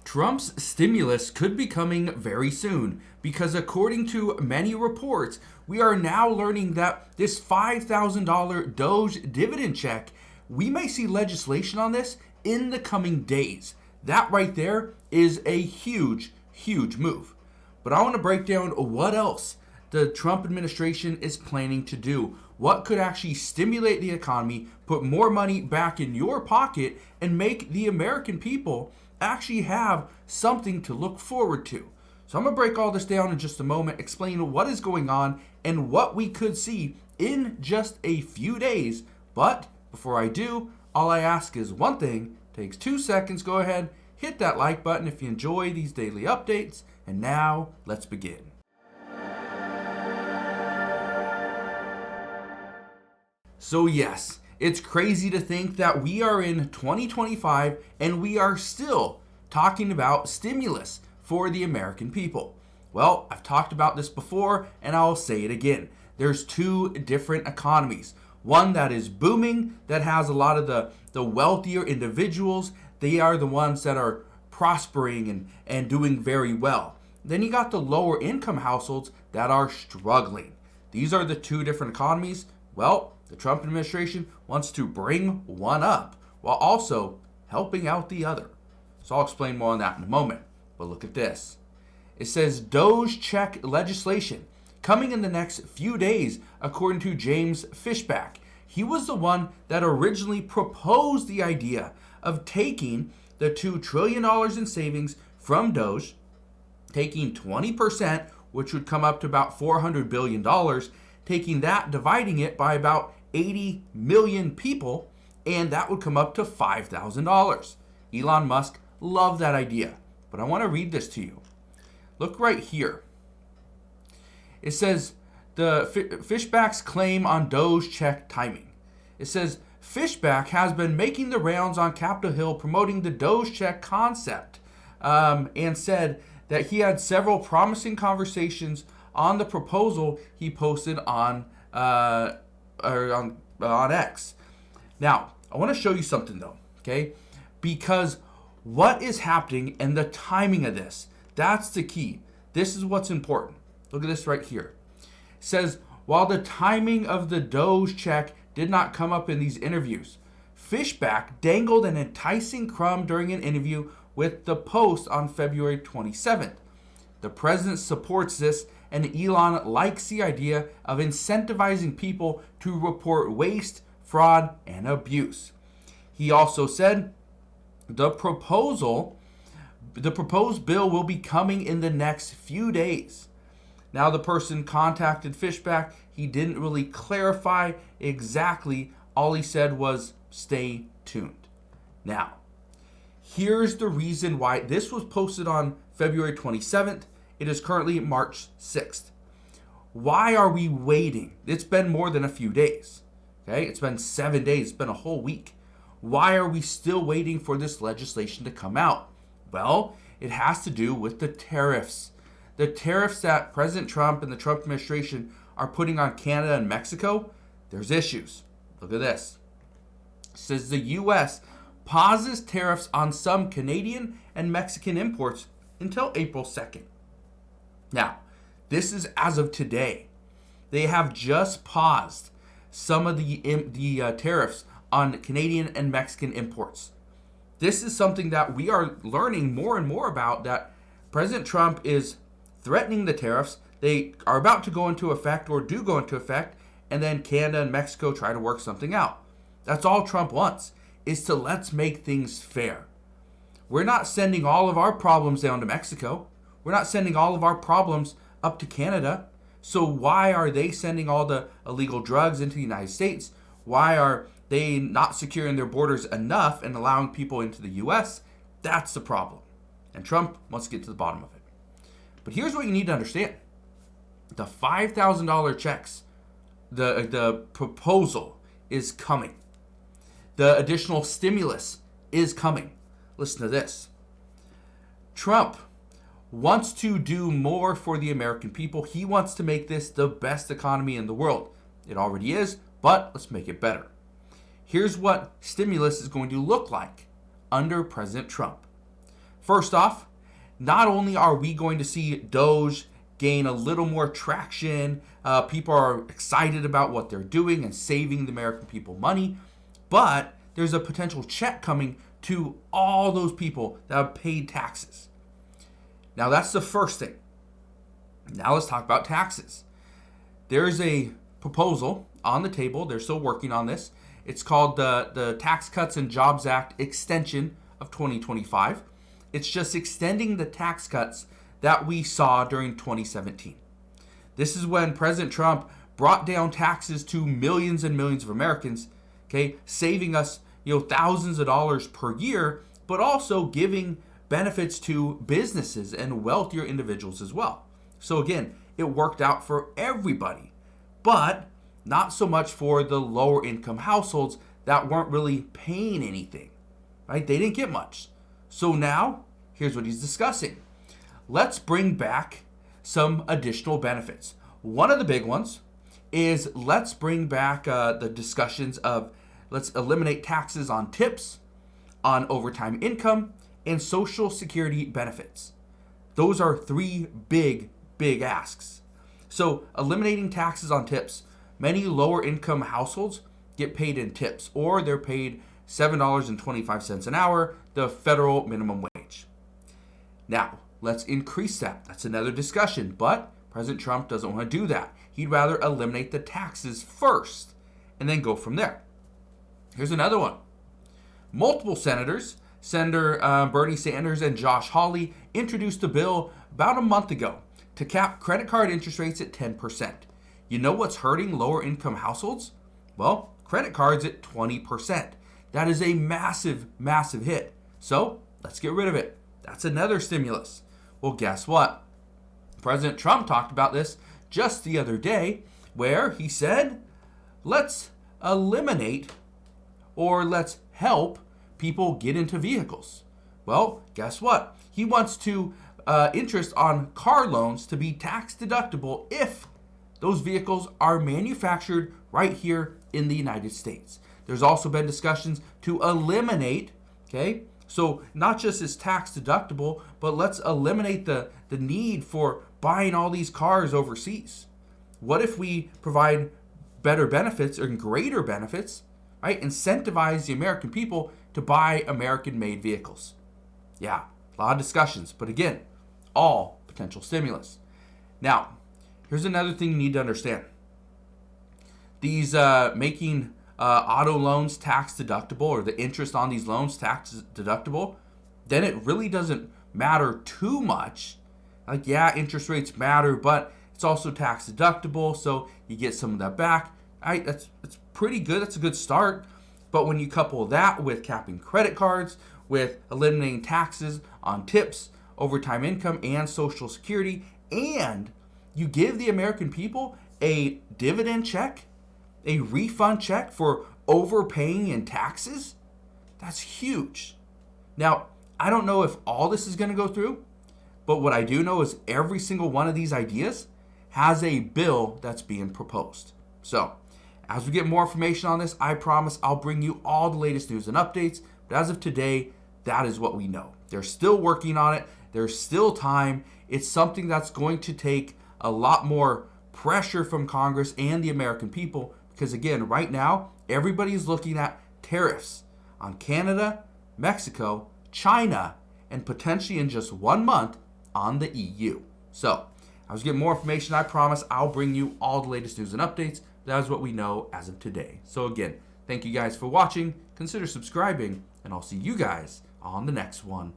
Trump's stimulus could be coming very soon because, according to many reports, we are now learning that this $5,000 DOGE dividend check, we may see legislation on this in the coming days. That right there is a huge, huge move. But I want to break down what else the Trump administration is planning to do. What could actually stimulate the economy, put more money back in your pocket, and make the American people actually have something to look forward to. So I'm going to break all this down in just a moment, explain what is going on and what we could see in just a few days. But before I do, all I ask is one thing. Takes 2 seconds. Go ahead, hit that like button if you enjoy these daily updates. And now let's begin. So yes, it's crazy to think that we are in 2025 and we are still talking about stimulus for the American people. Well, I've talked about this before and I'll say it again. There's two different economies. One that is booming, that has a lot of the wealthier individuals. They are the ones that are prospering and doing very well. Then you got the lower income households that are struggling. These are the two different economies. Well, the Trump administration wants to bring one up while also helping out the other. So I'll explain more on that in a moment. But look at this. It says DOGE check legislation coming in the next few days, according to James Fishback. He was the one that originally proposed the idea of taking the $2 trillion in savings from DOGE, taking 20%, which would come up to about $400 billion, taking that, dividing it by about 80 million people, and that would come up to $5,000. Elon Musk loved that idea, but I want to read this to you. Look right here. It says the Fishback's claim on DOGE check timing. It says Fishback has been making the rounds on Capitol Hill promoting the DOGE check concept, and said that he had several promising conversations on the proposal he posted on X. Now, I want to show you something though, okay? Because what is happening and the timing of this, that's the key. This is what's important. Look at this right here. It says, while the timing of the DOGE check did not come up in these interviews, Fishback dangled an enticing crumb during an interview with the Post on February 27th. The president supports this, and Elon likes the idea of incentivizing people to report waste, fraud, and abuse. He also said the proposed bill will be coming in the next few days. Now, the person contacted Fishback. He didn't really clarify exactly. All he said was, stay tuned. Now, here's the reason why this was posted on February 27th. It is currently March 6th. Why are we waiting? It's been more than a few days. Okay, it's been 7 days. It's been a whole week. Why are we still waiting for this legislation to come out? Well, it has to do with the tariffs. The tariffs that President Trump and the Trump administration are putting on Canada and Mexico, there's issues. Look at this. It says the U.S. pauses tariffs on some Canadian and Mexican imports until April 2nd. Now, this is as of today. They have just paused some of the tariffs on Canadian and Mexican imports. This is something that we are learning more and more about, that President Trump is threatening the tariffs. They are about to go into effect or do go into effect, and then Canada and Mexico try to work something out. That's all Trump wants, is to let's make things fair. We're not sending all of our problems down to Mexico. We're not sending all of our problems up to Canada. So why are they sending all the illegal drugs into the United States? Why are they not securing their borders enough and allowing people into the U.S.? That's the problem. And Trump wants to get to the bottom of it. But here's what you need to understand. The $5,000 checks, the proposal is coming. The additional stimulus is coming. Listen to this. Trump wants to do more for the American people. He wants to make this the best economy in the world. It already is, but let's make it better. Here's what stimulus is going to look like under President Trump. First off, not only are we going to see DOGE gain a little more traction, people are excited about what they're doing and saving the American people money, but there's a potential check coming to all those people that have paid taxes. Now that's the first thing. Now let's talk about taxes. There's a proposal on the table. They're still working on this. It's called the Tax Cuts and Jobs Act extension of 2025. It's just extending the tax cuts that we saw during 2017. This is when President Trump brought down taxes to millions and millions of Americans, okay, saving us, thousands of dollars per year, but also giving benefits to businesses and wealthier individuals as well. So again, it worked out for everybody, but not so much for the lower income households that weren't really paying anything, right? They didn't get much. So now, here's what he's discussing. Let's bring back some additional benefits. One of the big ones is let's bring back the discussions of let's eliminate taxes on tips, on overtime income, and Social Security benefits. Those are three big asks. So eliminating taxes on tips. Many lower income households get paid in tips, or they're paid $7.25 an hour, the federal minimum wage. Now, let's increase that. That's another discussion, but President Trump doesn't want to do that. He'd rather eliminate the taxes first and then go from there. Here's another one. Multiple senators, Senator Bernie Sanders and Josh Hawley, introduced a bill about a month ago to cap credit card interest rates at 10%. You know what's hurting lower income households? Well, credit cards at 20%. That is a massive hit. So let's get rid of it. That's another stimulus. Well, guess what? President Trump talked about this just the other day, where he said, let's eliminate or let's help people get into vehicles. Well, guess what? He wants to interest on car loans to be tax deductible if those vehicles are manufactured right here in the United States. There's also been discussions to eliminate, okay, so not just is tax deductible, but let's eliminate the need for buying all these cars overseas. What if we provide better benefits or greater benefits, right? Incentivize the American people to buy American-made vehicles. Yeah, a lot of discussions, but again, all potential stimulus. Now, here's another thing you need to understand. These making auto loans tax deductible, or the interest on these loans tax deductible, then it really doesn't matter too much. Like, yeah, interest rates matter, but it's also tax deductible, so you get some of that back. Right, that's pretty good. That's a good start. But when you couple that with capping credit cards, with eliminating taxes on tips, overtime income, and Social Security, and you give the American people a dividend check, a refund check for overpaying in taxes, that's huge. Now, I don't know if all this is going to go through, but what I do know is every single one of these ideas has a bill that's being proposed. So, as we get more information on this, I promise I'll bring you all the latest news and updates. But as of today, that is what we know. They're still working on it. There's still time. It's something that's going to take a lot more pressure from Congress and the American people, because again, right now, everybody's looking at tariffs on Canada, Mexico, China, and potentially in just 1 month on the EU. So, as we get more information, I promise I'll bring you all the latest news and updates. That is what we know as of today. So again, thank you guys for watching. Consider subscribing, and I'll see you guys on the next one.